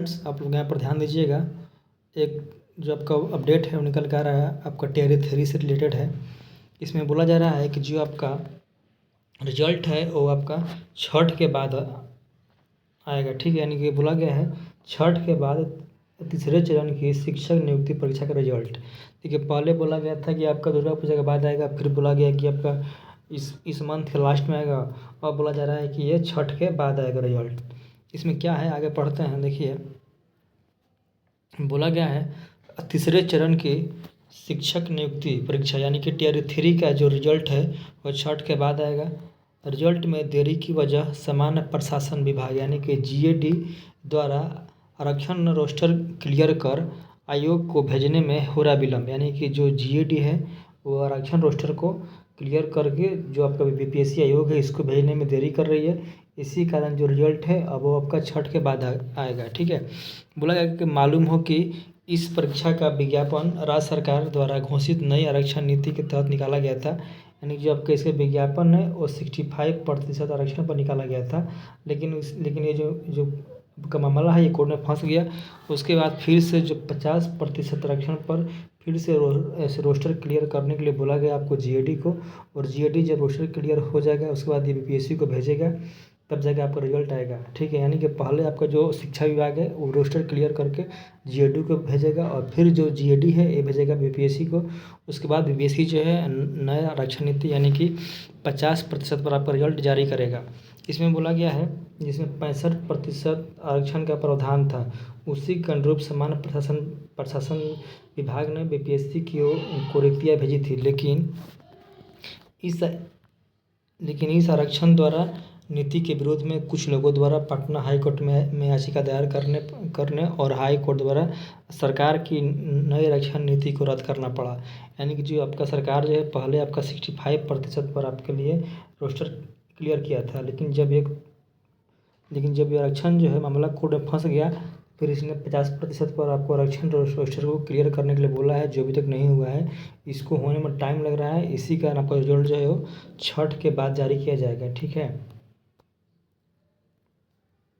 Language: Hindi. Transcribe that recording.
फ्रेंड्स, आप लोग यहाँ पर ध्यान दीजिएगा। एक जो आपका अपडेट है वो निकल के आ रहा है, आपका टियर 3 से रिलेटेड है। इसमें बोला जा रहा है कि जो आपका रिजल्ट है वो आपका छठ के बाद आएगा, ठीक है। यानी कि बोला गया है छठ के बाद तीसरे चरण की शिक्षक नियुक्ति परीक्षा का रिजल्ट। देखिए, पहले बोला गया था कि आपका दुर्गा पूजा के बाद आएगा, फिर बोला गया कि आपका इस मंथ के लास्ट में आएगा, और बोला जा रहा है कि ये छठ के बाद आएगा रिजल्ट। इसमें क्या है, आगे पढ़ते हैं। देखिए, बोला गया है तीसरे चरण की शिक्षक नियुक्ति परीक्षा यानी कि टियर 3 का जो रिजल्ट है वो छठ के बाद आएगा। रिजल्ट में देरी की वजह सामान्य प्रशासन विभाग यानी कि जीएडी द्वारा आरक्षण रोस्टर क्लियर कर आयोग को भेजने में हो रहा विलम्ब। यानी कि जो जीएडी है वो आरक्षण रोस्टर को क्लियर करके जो आपका बीपीएससी आयोग है इसको भेजने में देरी कर रही है। इसी कारण जो रिजल्ट है अब वो आपका छठ के बाद आएगा, ठीक है। बोला गया कि मालूम हो कि इस परीक्षा का विज्ञापन राज्य सरकार द्वारा घोषित नई आरक्षण नीति के तहत निकाला गया था। यानी जो आपका इसके विज्ञापन है वो 65% आरक्षण पर निकाला गया था। लेकिन ये जो का मामला है ये कोर्ट में फंस गया। उसके बाद फिर से जो 50% आरक्षण पर फिर से रोस्टर क्लियर करने के लिए बोला गया आपको जीएडी को, और जीएडी जब रोस्टर क्लियर हो जाएगा उसके बाद ये बीपीएससी को भेजेगा, तब जाके आपका रिजल्ट आएगा, ठीक है। यानी कि पहले आपका जो शिक्षा विभाग है वो रोस्टर क्लियर करके जीएडी को भेजेगा, और फिर जो जीएडी है ये भेजेगा बीपीएससी को। उसके बाद बीपीएससी जो है नया आरक्षण नीति यानी कि 50% पर आपका रिजल्ट जारी करेगा। इसमें बोला गया है जिसमें 65% आरक्षण का प्रावधान था, उसी के अनुरूप समान प्रशासन विभाग ने बीपीएससी को रिक्तियाँ भेजी थी। लेकिन इस आरक्षण द्वारा नीति के विरोध में कुछ लोगों द्वारा पटना हाई कोर्ट में याचिका दायर करने और हाई कोर्ट द्वारा सरकार की नई आरक्षण नीति को रद्द करना पड़ा। यानी कि जो आपका सरकार जो है पहले आपका 65% पर आपके लिए रोस्टर क्लियर किया था, लेकिन जब ये आरक्षण जो है मामला कोर्ट में फंस गया, फिर इसने 50% पर आपको आरक्षण रोस्टर को क्लियर करने के लिए बोला है, जो अभी तक नहीं हुआ है। इसको होने में टाइम लग रहा है, इसी कारण आपका रिजल्ट जो है वो छठ के बाद जारी किया जाएगा, ठीक है।